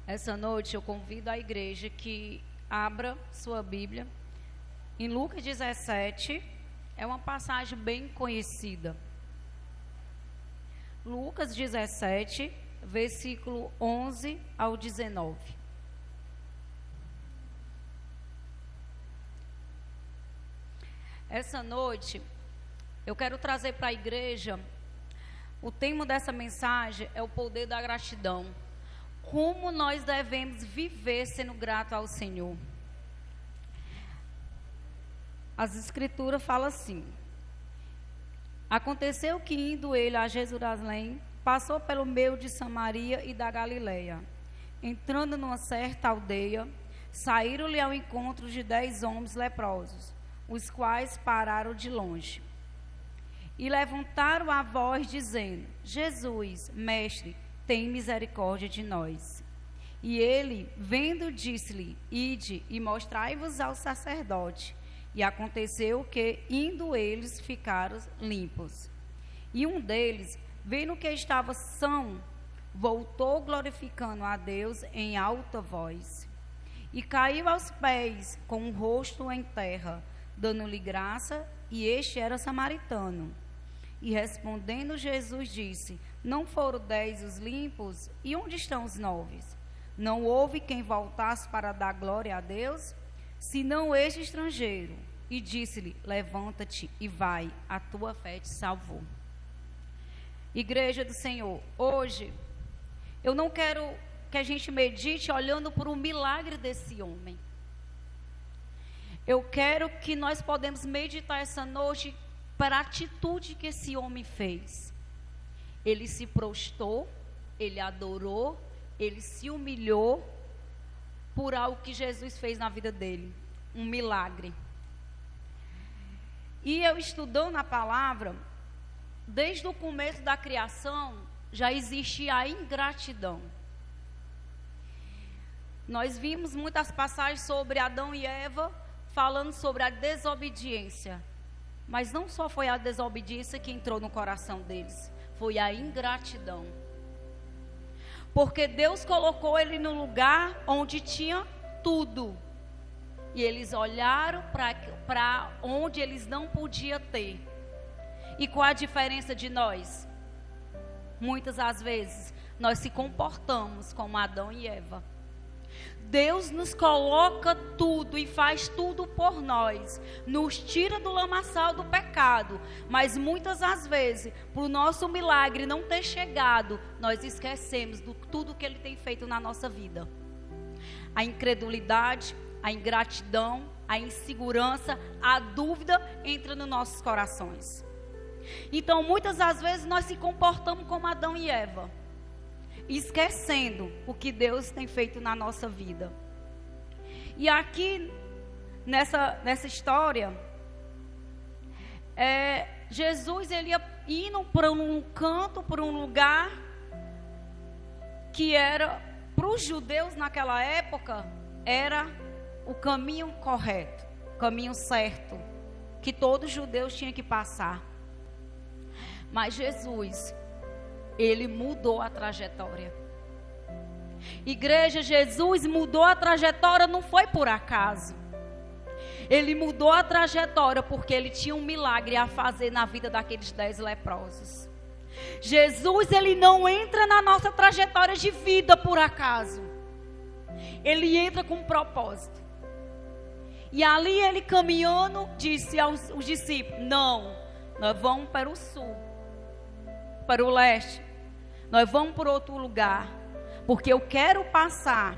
Essa noite eu convido a igreja que abra sua Bíblia em Lucas 17. É uma passagem bem conhecida. Lucas 17, versículo 11 ao 19. Essa noite eu quero trazer para a igreja, o tema dessa mensagem é o poder da gratidão. Como nós devemos viver sendo grato ao Senhor. As escrituras falam assim: aconteceu que, indo ele a Jerusalém, passou pelo meio de Samaria e da Galileia. Entrando numa certa aldeia, saíram-lhe ao encontro de 10 homens leprosos, os quais pararam de longe e levantaram a voz, dizendo: Jesus, mestre, tem misericórdia de nós. E ele, vendo, disse-lhe: ide e mostrai-vos ao sacerdote. E aconteceu que, indo eles, ficaram limpos. E um deles, vendo que estava são, voltou glorificando a Deus em alta voz. E caiu aos pés, com o rosto em terra, dando-lhe graça, e este era samaritano. E respondendo Jesus disse: não foram 10 os limpos? E onde estão os 9? Não houve quem voltasse para dar glória a Deus, senão este estrangeiro. E disse-lhe: levanta-te e vai, a tua fé te salvou. Igreja do Senhor, hoje eu não quero que a gente medite olhando para o milagre desse homem. Eu quero que nós podemos meditar essa noite para a atitude que esse homem fez. Ele se prostrou, ele adorou, ele se humilhou por algo que Jesus fez na vida dele, um milagre. E eu estudando a palavra, desde o começo da criação, já existe a ingratidão. Nós vimos muitas passagens sobre Adão e Eva, falando sobre a desobediência. Mas não só foi a desobediência que entrou no coração deles, foi a ingratidão. Porque Deus colocou ele no lugar onde tinha tudo. E eles olharam para onde eles não podiam ter. E qual a diferença de nós? Muitas das vezes, nós se comportamos como Adão e Eva. Deus nos coloca tudo e faz tudo por nós, nos tira do lamaçal do pecado, mas muitas das vezes, por o nosso milagre não ter chegado, nós esquecemos de tudo que Ele tem feito na nossa vida. A incredulidade, a ingratidão, a insegurança, a dúvida entra nos nossos corações. Então muitas das vezes nós se comportamos como Adão e Eva, esquecendo o que Deus tem feito na nossa vida. E aqui, nessa história, Jesus, ele ia indo para um canto, para um lugar, que era, para os judeus naquela época, era o caminho correto, o caminho certo, que todos os judeus tinham que passar. Mas Jesus, Ele mudou a trajetória. Igreja, Jesus mudou a trajetória, não foi por acaso. Ele mudou a trajetória porque Ele tinha um milagre a fazer na vida daqueles 10 leprosos. Jesus, Ele não entra na nossa trajetória de vida por acaso. Ele entra com um propósito. E ali Ele caminhando, disse aos discípulos: não, nós vamos para o sul, para o leste. Nós vamos para outro lugar, porque eu quero passar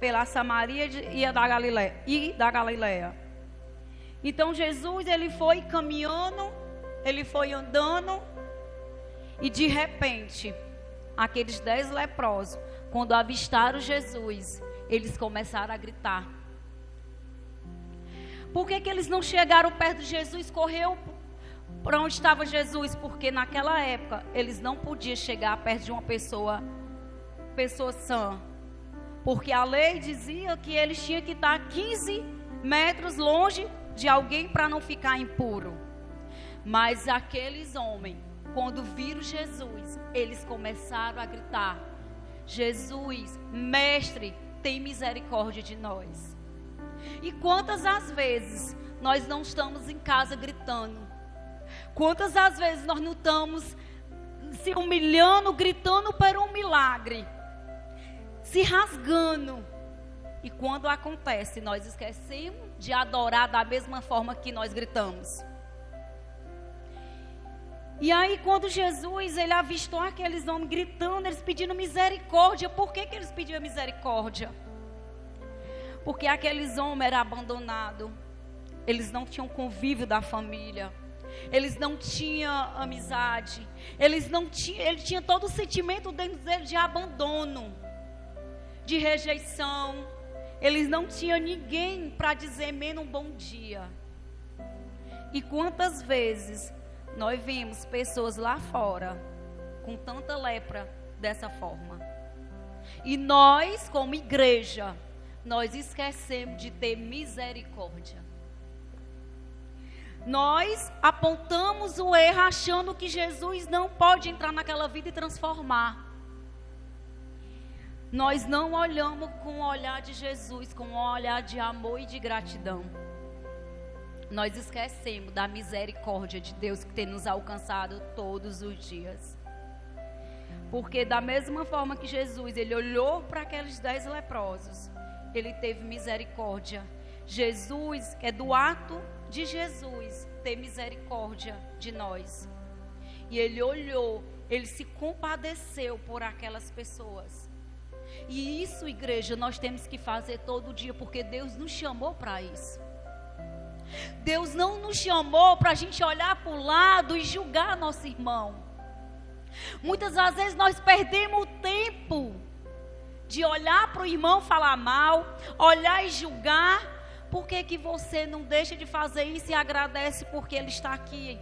pela Samaria e da Galileia. Então Jesus, ele foi caminhando, ele foi andando, e de repente, aqueles 10 leprosos, quando avistaram Jesus, eles começaram a gritar. Por que eles não chegaram perto de Jesus, correu para onde estava Jesus? Porque naquela época eles não podiam chegar perto de uma pessoa sã, porque a lei dizia que eles tinham que estar 15 metros longe de alguém para não ficar impuro. Mas aqueles homens, quando viram Jesus, eles começaram a gritar: Jesus, mestre, tem misericórdia de nós. E quantas as vezes nós não estamos em casa gritando? Quantas as vezes nós não estamos se humilhando, gritando por um milagre, se rasgando? E quando acontece, nós esquecemos de adorar da mesma forma que nós gritamos. E aí, quando Jesus, ele avistou aqueles homens gritando, eles pedindo misericórdia. Por que eles pediam misericórdia? Porque aqueles homens eram abandonados. Eles não tinham convívio da família. Eles não tinham amizade. Ele tinha todo o sentimento dentro dele de abandono, de rejeição. Eles não tinham ninguém para dizer menos um bom dia. E quantas vezes nós vimos pessoas lá fora com tanta lepra dessa forma? E nós, como igreja, nós esquecemos de ter misericórdia. Nós apontamos o erro achando que Jesus não pode entrar naquela vida e transformar. Nós não olhamos com o olhar de Jesus, com o olhar de amor e de gratidão. Nós esquecemos da misericórdia de Deus que tem nos alcançado todos os dias. Porque da mesma forma que Jesus, ele olhou para aqueles 10 leprosos, ele teve misericórdia. Jesus, é do ato de Jesus ter misericórdia de nós. E ele olhou, ele se compadeceu por aquelas pessoas. E isso, igreja, nós temos que fazer todo dia, porque Deus nos chamou para isso. Deus não nos chamou para a gente olhar para o lado e julgar nosso irmão. Muitas das vezes nós perdemos o tempo de olhar para o irmão falar mal, olhar e julgar. Por que você não deixa de fazer isso e agradece porque ele está aqui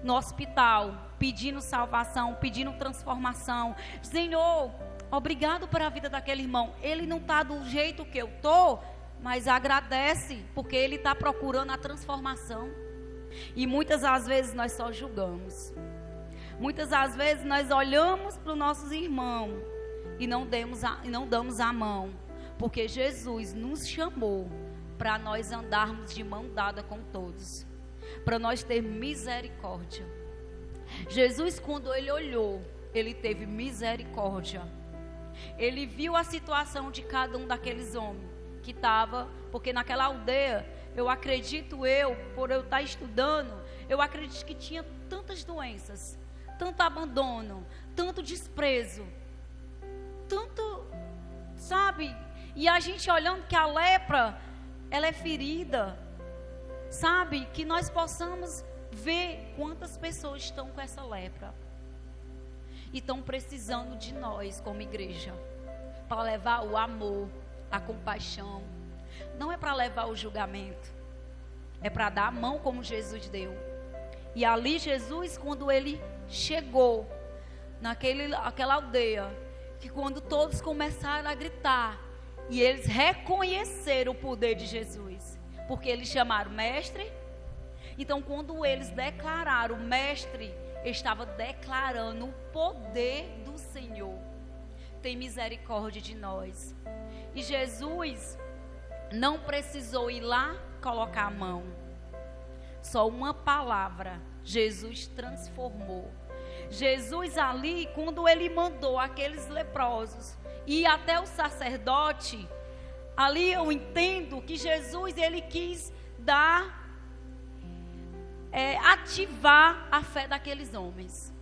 no hospital, pedindo salvação, pedindo transformação? Senhor, obrigado pela vida daquele irmão. Ele não está do jeito que eu estou, mas agradece, porque ele está procurando a transformação. E muitas das vezes nós só julgamos. Muitas das vezes nós olhamos para os nossos irmãos e não damos a mão, porque Jesus nos chamou para nós andarmos de mão dada com todos, para nós ter misericórdia. Jesus, quando ele olhou, ele teve misericórdia. Ele viu a situação de cada um daqueles homens que estava, porque naquela aldeia, por eu estar estudando, eu acredito que tinha tantas doenças, tanto abandono, tanto desprezo, tanto, sabe? E a gente olhando que a lepra, ela é ferida, sabe? Que nós possamos ver quantas pessoas estão com essa lepra e estão precisando de nós como igreja, para levar o amor, a compaixão. Não é para levar o julgamento, é para dar a mão como Jesus deu. E ali Jesus, quando ele chegou naquela aldeia, que quando todos começaram a gritar, e eles reconheceram o poder de Jesus, porque eles chamaram mestre. Então quando eles declararam, o mestre estava declarando o poder do Senhor. Tem misericórdia de nós. E Jesus não precisou ir lá colocar a mão. Só uma palavra, Jesus transformou. Jesus ali, quando ele mandou aqueles leprosos e até o sacerdote, ali eu entendo que Jesus, ele quis ativar a fé daqueles homens.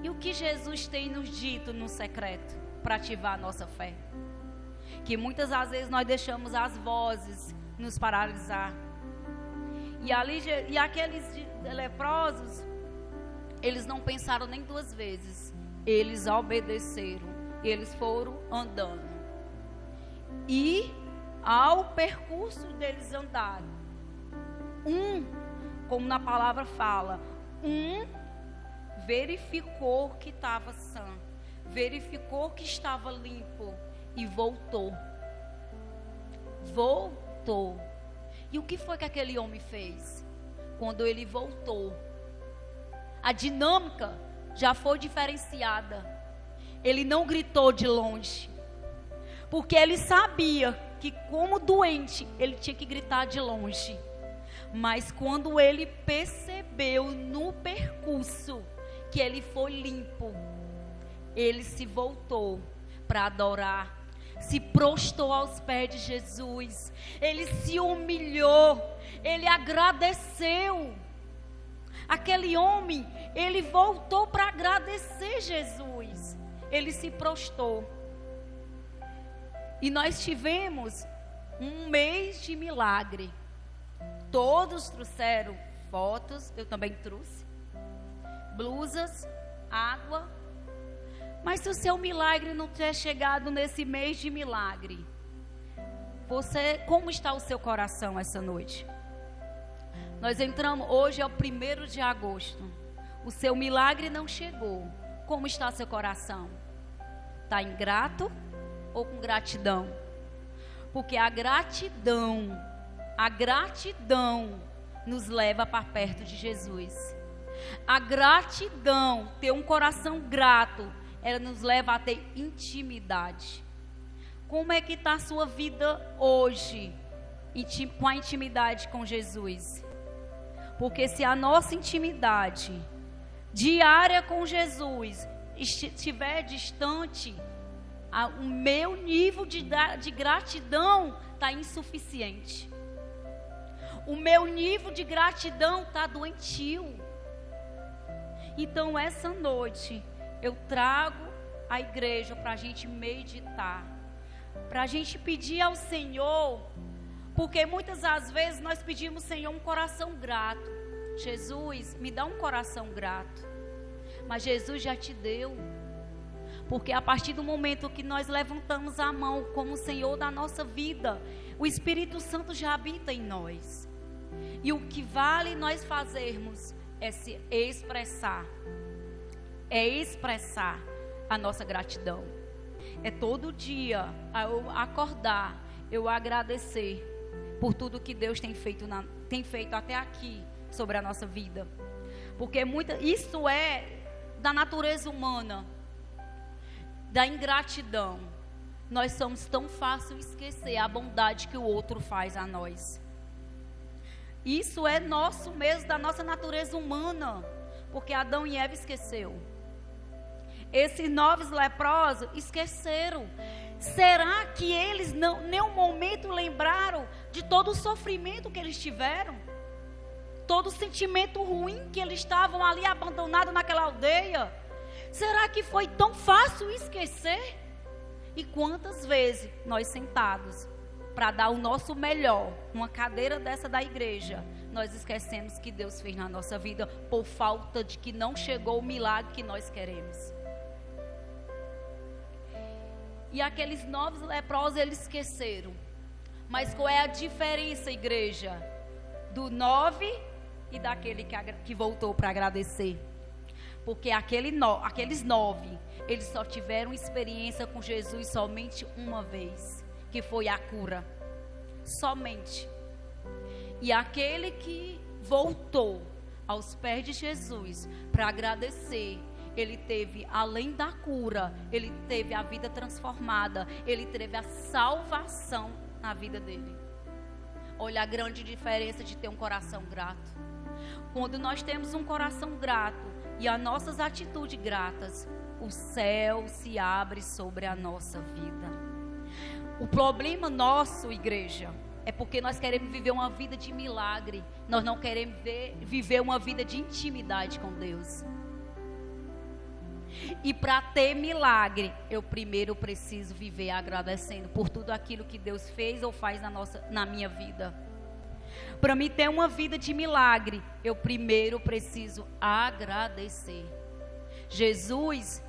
E o que Jesus tem nos dito no secreto para ativar a nossa fé? Que muitas das vezes nós deixamos as vozes nos paralisar. E aqueles leprosos, eles não pensaram nem duas vezes. Eles obedeceram. Eles foram andando. E ao percurso deles andarem, como na palavra fala, verificou que estava sã, verificou que estava limpo e voltou. E o que foi que aquele homem fez? Quando ele voltou, a dinâmica já foi diferenciada. Ele não gritou de longe, porque ele sabia que, como doente, ele tinha que gritar de longe. Mas quando ele percebeu no percurso que ele foi limpo, ele se voltou para adorar, se prostrou aos pés de Jesus, ele se humilhou, ele agradeceu. Aquele homem, ele voltou para agradecer Jesus, ele se prostrou. E nós tivemos um mês de milagre. Todos trouxeram fotos, eu também trouxe, blusas, água. Mas se o seu milagre não tiver chegado nesse mês de milagre, como está o seu coração essa noite? Nós entramos, hoje é o 1º de agosto. O seu milagre não chegou. Como está seu coração? Está ingrato ou com gratidão? Porque a gratidão nos leva para perto de Jesus. A gratidão, ter um coração grato, ela nos leva a ter intimidade. Como é que está a sua vida hoje, com a intimidade com Jesus? Porque se a nossa intimidade diária com Jesus estiver distante, o meu nível de gratidão está insuficiente. O meu nível de gratidão está doentio. Então essa noite eu trago a igreja para a gente meditar, para a gente pedir ao Senhor, porque muitas das vezes nós pedimos, Senhor, um coração grato. Jesus, me dá um coração grato. Mas Jesus já te deu. Porque a partir do momento que nós levantamos a mão como o Senhor da nossa vida, o Espírito Santo já habita em nós. E o que vale nós fazermos é se expressar. É expressar a nossa gratidão. É todo dia, ao acordar, eu agradecer por tudo que Deus tem feito até aqui sobre a nossa vida. Porque isso é da natureza humana, da ingratidão. Nós somos tão fácil esquecer a bondade que o outro faz a nós. Isso é nosso mesmo, da nossa natureza humana, porque Adão e Eva esqueceu. Esses 9 leprosos esqueceram. Será que eles não, nenhum momento lembraram de todo o sofrimento que eles tiveram? Todo o sentimento ruim que eles estavam ali abandonados naquela aldeia? Será que foi tão fácil esquecer? E quantas vezes nós sentados para dar o nosso melhor, numa cadeira dessa da igreja, nós esquecemos que Deus fez na nossa vida por falta de que não chegou o milagre que nós queremos. E aqueles 9 leprosos, eles esqueceram. Mas qual é a diferença, igreja, do 9 e daquele que voltou para agradecer? Porque aqueles 9, eles só tiveram experiência com Jesus somente uma vez, que foi a cura. Somente. E aquele que voltou aos pés de Jesus para agradecer, ele teve, além da cura, ele teve a vida transformada, ele teve a salvação na vida dele. Olha a grande diferença de ter um coração grato. Quando nós temos um coração grato e as nossas atitudes gratas, o céu se abre sobre a nossa vida. O problema nosso, igreja, é porque nós queremos viver uma vida de milagre. Nós não queremos viver uma vida de intimidade com Deus. E para ter milagre, eu primeiro preciso viver agradecendo por tudo aquilo que Deus fez ou faz na minha vida. Para mim ter uma vida de milagre, eu primeiro preciso agradecer. Jesus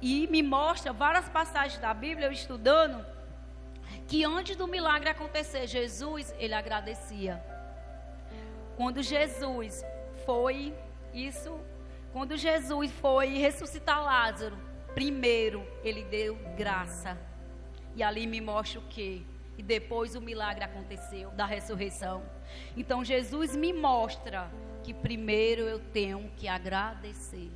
me mostra várias passagens da Bíblia, eu estudando, que antes do milagre acontecer, Jesus, ele agradecia. Quando Jesus foi ressuscitar Lázaro, primeiro ele deu graça. E ali me mostra o quê? E depois o milagre aconteceu, da ressurreição. Então Jesus me mostra que primeiro eu tenho que agradecer.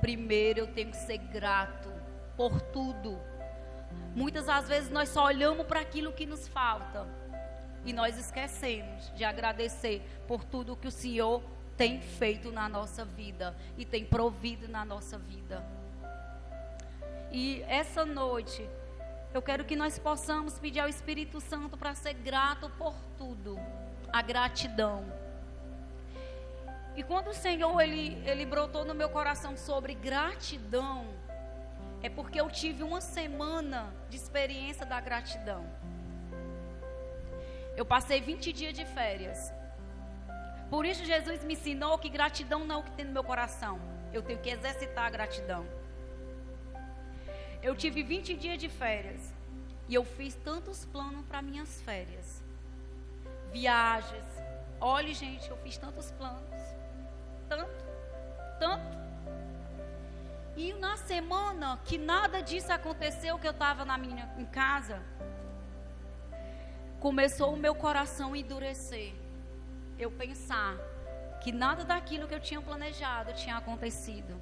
Primeiro eu tenho que ser grato por tudo. Muitas das vezes nós só olhamos para aquilo que nos falta e nós esquecemos de agradecer por tudo que o Senhor tem feito na nossa vida e tem provido na nossa vida. E essa noite eu quero que nós possamos pedir ao Espírito Santo para ser grato por tudo, a gratidão. E quando o Senhor ele brotou no meu coração sobre gratidão, é porque eu tive uma semana de experiência da gratidão. Eu passei 20 dias de férias. Por isso Jesus me ensinou que gratidão não é o que tem no meu coração. Eu tenho que exercitar a gratidão. Eu tive 20 dias de férias. E eu fiz tantos planos para minhas férias. Viagens. Olha, gente, eu fiz tantos planos. Tanto. E na semana que nada disso aconteceu, que eu estava em casa, começou o meu coração a endurecer. Eu pensar que nada daquilo que eu tinha planejado tinha acontecido.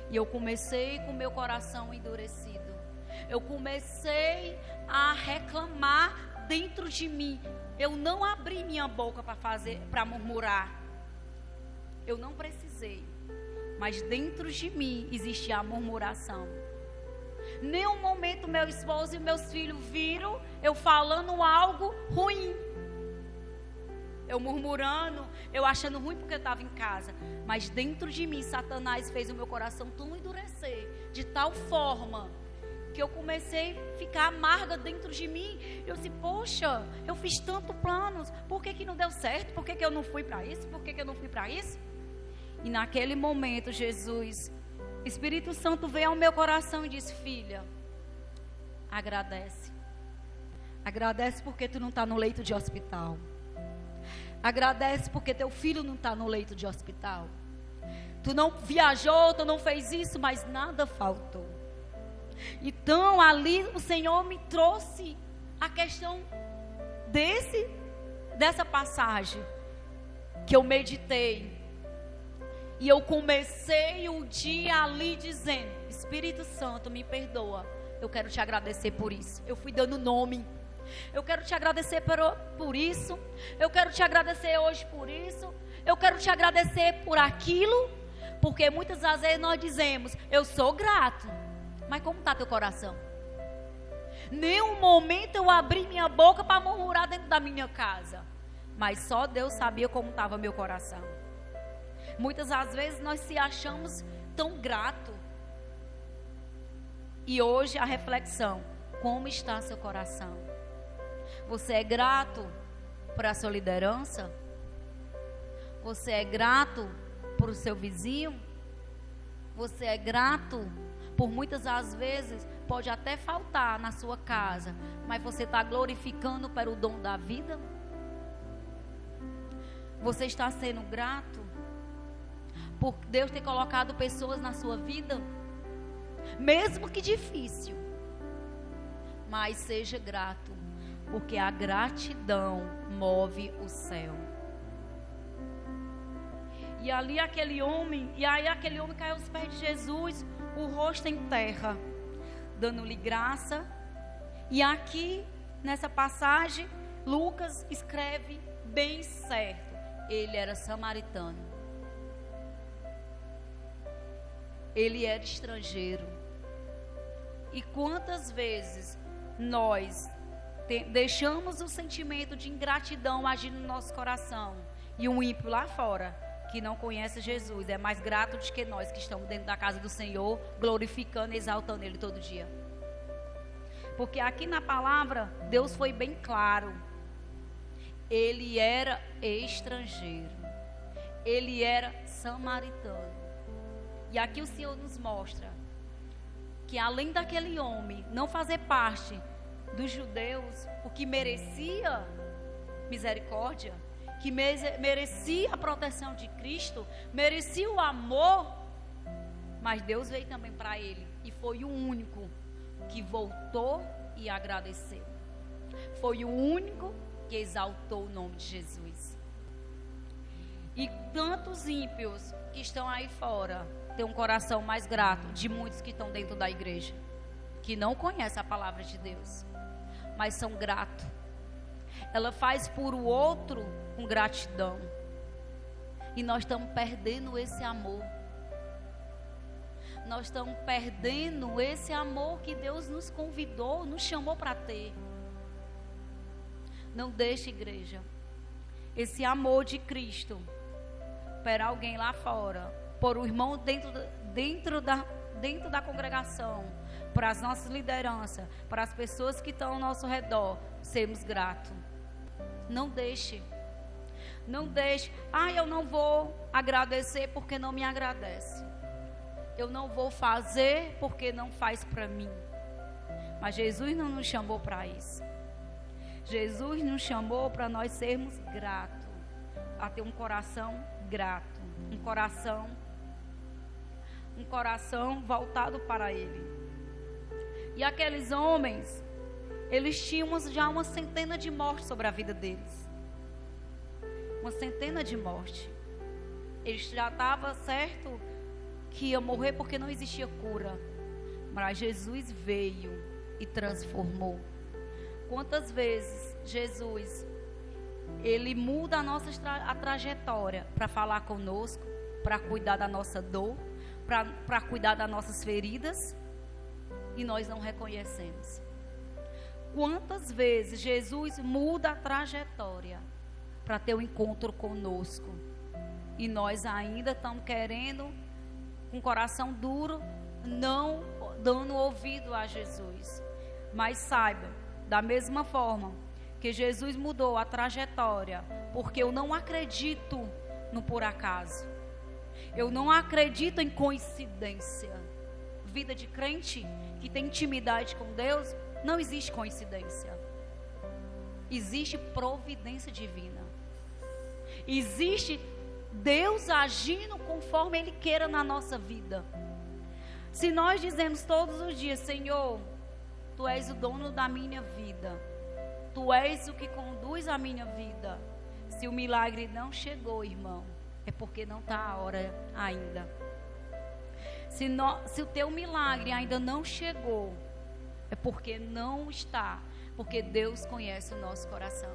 E eu comecei com o meu coração endurecido. Eu comecei a reclamar dentro de mim. Eu não abri minha boca para murmurar. Eu não precisei. Mas dentro de mim existia a murmuração. Nenhum momento meu esposo e meus filhos viram eu falando algo ruim. Eu murmurando, eu achando ruim porque eu estava em casa. Mas dentro de mim, Satanás fez o meu coração tão endurecer, de tal forma que eu comecei a ficar amarga dentro de mim. Eu disse, poxa, eu fiz tanto planos, por que não deu certo? Por que eu não fui para isso? Por que eu não fui para isso? E naquele momento, Espírito Santo veio ao meu coração e disse, filha, agradece. Agradece porque tu não está no leito de hospital. Agradece porque teu filho não está no leito de hospital. Tu não viajou, tu não fez isso, mas nada faltou. Então ali o Senhor me trouxe a questão dessa passagem que eu meditei. E eu comecei o dia ali dizendo, Espírito Santo, me perdoa. Eu quero te agradecer por isso. Eu fui dando nome. Eu quero te agradecer por isso. Eu quero te agradecer hoje por isso. Eu quero te agradecer por aquilo. Porque muitas das vezes nós dizemos, eu sou grato. Mas como está teu coração? Nenhum momento eu abri minha boca para murmurar dentro da minha casa. Mas só Deus sabia como estava meu coração. Muitas das vezes nós se achamos tão grato. E hoje a reflexão, como está seu coração? Você é grato por a sua liderança? Você é grato por o seu vizinho? Você é grato por muitas das vezes, pode até faltar na sua casa, mas você está glorificando para o dom da vida? Você está sendo grato por Deus ter colocado pessoas na sua vida? Mesmo que difícil, mas seja grato, porque a gratidão move o céu. E ali aquele homem caiu aos pés de Jesus, o rosto em terra, dando-lhe graça. E aqui, nessa passagem, Lucas escreve bem certo, ele era samaritano. Ele era estrangeiro. E quantas vezes nós deixamos o sentimento de ingratidão agir no nosso coração, e um ímpio lá fora, que não conhece Jesus, é mais grato do que nós que estamos dentro da casa do Senhor, glorificando e exaltando Ele todo dia. Porque aqui na palavra, Deus foi bem claro. Ele era estrangeiro. Ele era samaritano. E aqui o Senhor nos mostra que além daquele homem não fazer parte dos judeus, o que merecia misericórdia, que merecia a proteção de Cristo, merecia o amor, mas Deus veio também para ele, e foi o único que voltou e agradeceu. Foi o único que exaltou o nome de Jesus. E tantos ímpios que estão aí fora têm um coração mais grato de muitos que estão dentro da igreja. que não conhecem a palavra de Deus, mas são gratos. Ela faz por o outro com gratidão. E nós estamos perdendo esse amor. Nós estamos perdendo esse amor que Deus nos convidou, nos chamou para ter. Não deixe, igreja, esse amor de Cristo para alguém lá fora, por o irmão dentro da congregação, para as nossas lideranças, para as pessoas que estão ao nosso redor, sermos gratos. Não deixe. Não deixe. Eu não vou agradecer porque não me agradece. Eu não vou fazer porque não faz para mim. Mas Jesus não nos chamou para isso. Jesus nos chamou para nós sermos gratos, a ter um coração grato, um coração voltado para Ele. E aqueles homens, eles tinham já uma centena de mortes sobre a vida deles. Uma centena de mortes. Eles já estavam certo que ia morrer porque não existia cura. Mas Jesus veio e transformou. Quantas vezes Jesus, Ele muda a trajetória para falar conosco, para cuidar da nossa dor, para cuidar das nossas feridas, e nós não reconhecemos. Quantas vezes Jesus muda a trajetória para ter um encontro conosco, e nós ainda estamos querendo, com o coração duro, não dando ouvido a Jesus. Mas saiba, da mesma forma que Jesus mudou a trajetória, porque eu não acredito no por acaso, eu não acredito em coincidência. Vida de crente que tem intimidade com Deus, não existe coincidência. Existe providência divina. Existe Deus agindo conforme Ele queira na nossa vida. Se nós dizemos todos os dias: Senhor, Tu és o dono da minha vida, Tu és o que conduz a minha vida. Se o milagre não chegou, irmão, é porque não está a hora ainda. Se o teu milagre ainda não chegou, é porque não está. Porque Deus conhece o nosso coração.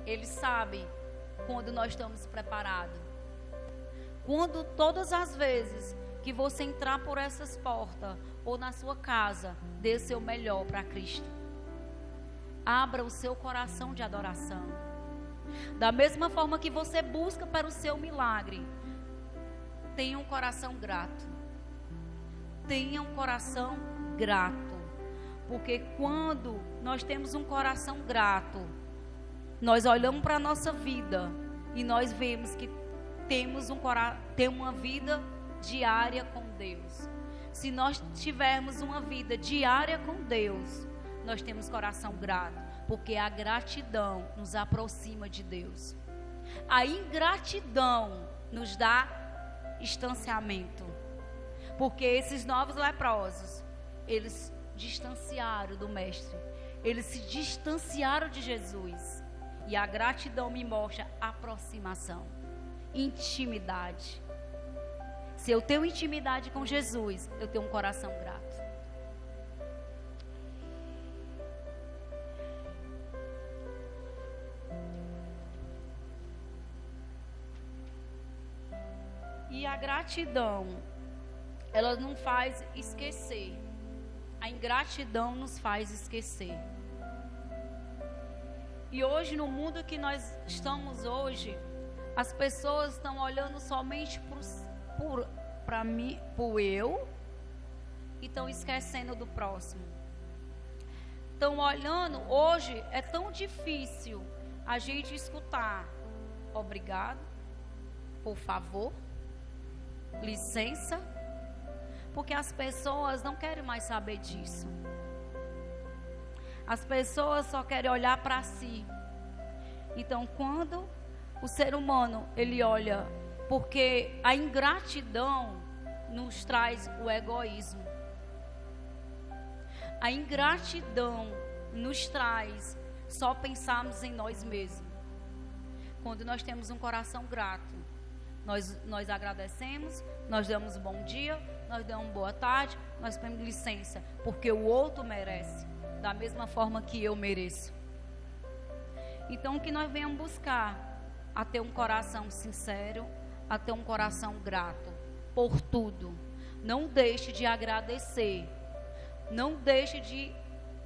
Ele sabe quando nós estamos preparados. Quando todas as vezes que você entrar por essas portas ou na sua casa, dê seu melhor para Cristo. Abra o seu coração de adoração. Da mesma forma que você busca para o seu milagre, tenha um coração grato. Tenha um coração grato. Porque quando nós temos um coração grato, nós olhamos para a nossa vida e nós vemos que temos uma vida diária com Deus. Se nós tivermos uma vida diária com Deus, nós temos coração grato, porque a gratidão nos aproxima de Deus. A ingratidão nos dá distanciamento, porque esses novos leprosos, eles distanciaram do Mestre, eles se distanciaram de Jesus. E a gratidão me mostra aproximação, intimidade. Se eu tenho intimidade com Jesus, eu tenho um coração grato. E a gratidão, ela não faz esquecer. A ingratidão nos faz esquecer. E hoje, no mundo que nós estamos hoje, as pessoas estão olhando somente para mim, por eu, e estão esquecendo do próximo. Estão olhando, hoje é tão difícil a gente escutar obrigado, por favor, licença, porque as pessoas não querem mais saber disso. As pessoas só querem olhar para si. Então, quando o ser humano, ele olha, porque a ingratidão nos traz o egoísmo. A ingratidão nos traz só pensarmos em nós mesmos. Quando nós temos um coração grato, Nós agradecemos, nós damos bom dia, nós damos boa tarde, nós pedimos licença, porque o outro merece, da mesma forma que eu mereço. Então, que nós venhamos buscar a ter um coração sincero, a ter um coração grato por tudo. Não deixe de agradecer, não deixe de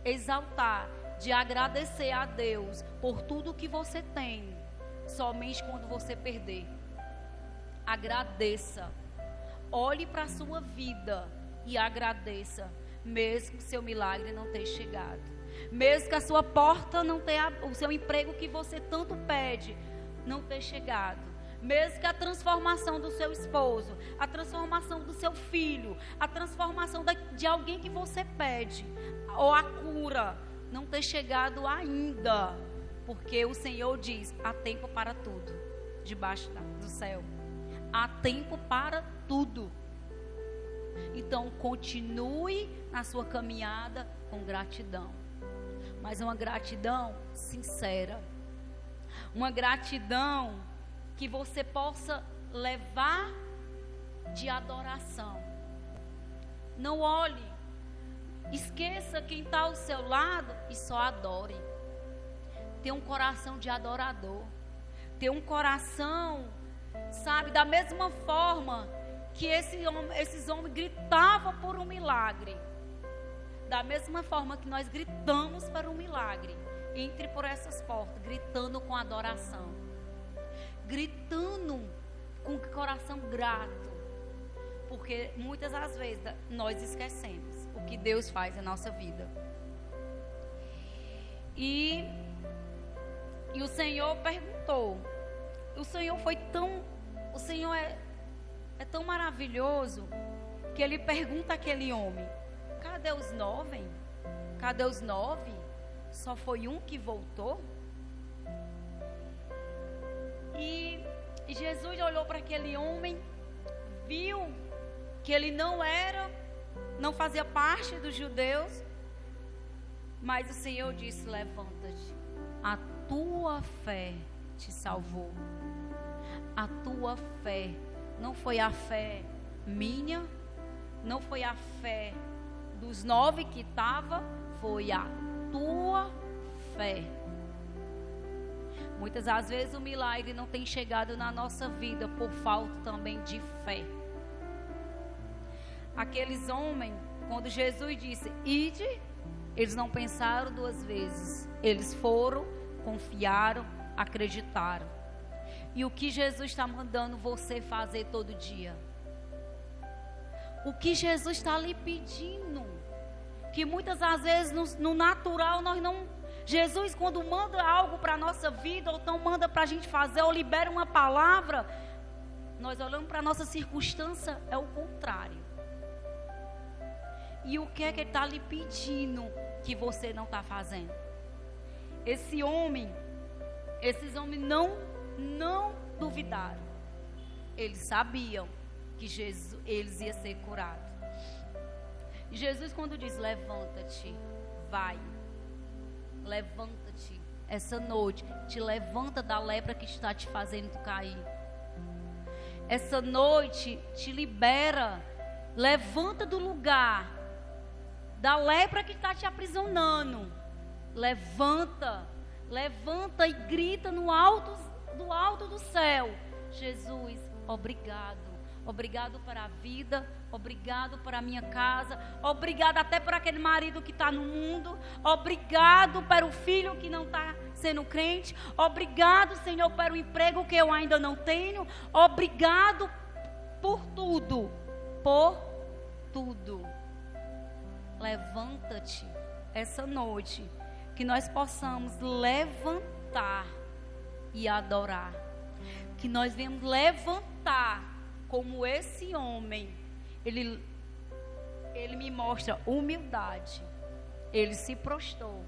exaltar, de agradecer a Deus por tudo que você tem, somente quando você perder. Agradeça, olhe para a sua vida e agradeça, mesmo que seu milagre não tenha chegado, mesmo que a sua porta não tenha, o seu emprego que você tanto pede não tenha chegado, mesmo que a transformação do seu esposo, a transformação do seu filho, a transformação de alguém que você pede, ou a cura não tenha chegado ainda, porque o Senhor diz: há tempo para tudo debaixo do céu. Há tempo para tudo. Então continue na sua caminhada com gratidão, mas uma gratidão sincera, uma gratidão que você possa levar de adoração. Não olhe, esqueça quem está ao seu lado e só adore. Tenha um coração de adorador, tenha um coração, sabe, da mesma forma que esses homens gritavam por um milagre, da mesma forma que nós gritamos para um milagre. Entre por essas portas, gritando com adoração, gritando com o coração grato, porque muitas das vezes nós esquecemos o que Deus faz na nossa vida. E o Senhor perguntou, o Senhor é tão maravilhoso, que Ele pergunta àquele homem: cadê os 9? Cadê os 9? Só foi um que voltou? E Jesus olhou para aquele homem, viu que ele não fazia parte dos judeus, mas o Senhor disse: levanta-te, a tua fé te salvou. A tua fé, não foi a fé minha, não foi a fé dos 9 que estava, foi a tua fé. Muitas das vezes o milagre não tem chegado na nossa vida por falta também de fé. Aqueles homens, quando Jesus disse: ide, eles não pensaram 2 vezes. Eles foram, confiaram, acreditaram. E o que Jesus está mandando você fazer todo dia? O que Jesus está lhe pedindo? Que muitas das vezes no natural nós não... Jesus, quando manda algo para a nossa vida, ou então manda para a gente fazer, ou libera uma palavra, nós olhamos para a nossa circunstância, é o contrário. E o que é que Ele está lhe pedindo que você não está fazendo? Esses homens não duvidaram. Eles sabiam que eles iam ser curados. E Jesus, quando diz: levanta-te, vai, levanta-te, essa noite, te levanta da lepra que está te fazendo cair. Essa noite te libera, levanta do lugar da lepra que está te aprisionando. Levanta e grita do alto do céu: Jesus, obrigado. Obrigado para a vida, obrigado para a minha casa, obrigado até por aquele marido que está no mundo, obrigado para o filho que não está sendo crente, obrigado, Senhor, para o emprego que eu ainda não tenho, obrigado por tudo, Levanta-te essa noite, que nós possamos levantar e adorar, que nós venhamos levantar como esse homem. Ele me mostra humildade, ele se prostrou,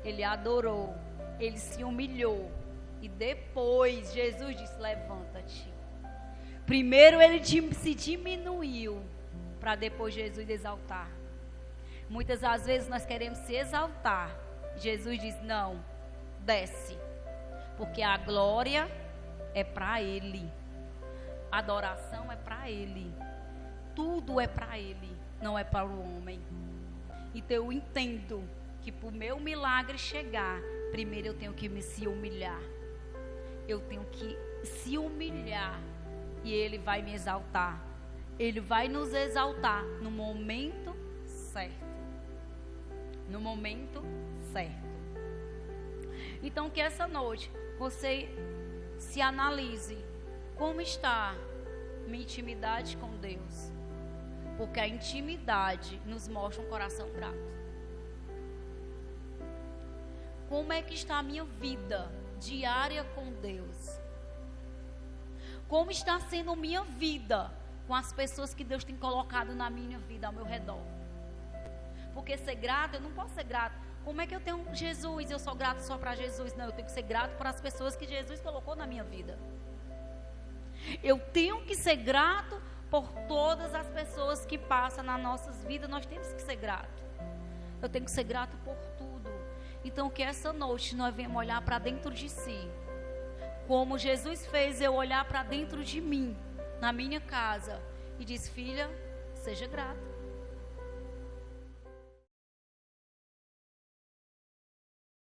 ele adorou, ele se humilhou, e depois Jesus disse: levanta-te. Primeiro ele se diminuiu, para depois Jesus exaltar. Muitas das vezes nós queremos se exaltar, Jesus diz: não, desce, porque a glória é para Ele. adoração é para Ele. Tudo é para Ele, não é para o homem. Então eu entendo que para o meu milagre chegar, primeiro eu tenho que se humilhar. Eu tenho que se humilhar e Ele vai me exaltar. Ele vai nos exaltar no momento certo. No momento certo. Então que essa noite você se analise como está minha intimidade com Deus. Porque a intimidade nos mostra um coração grato. Como é que está a minha vida diária com Deus? Como está sendo a minha vida com as pessoas que Deus tem colocado na minha vida, ao meu redor? Porque ser grato, eu não posso ser grato. Como é que eu tenho Jesus e eu sou grato só para Jesus? Não, eu tenho que ser grato para as pessoas que Jesus colocou na minha vida. Eu tenho que ser grato por todas as pessoas que passam nas nossas vidas. Nós temos que ser grato. Eu tenho que ser grato por tudo. Então que essa noite nós venhamos olhar para dentro de si, como Jesus fez eu olhar para dentro de mim, na minha casa, e diz: filha, seja grata.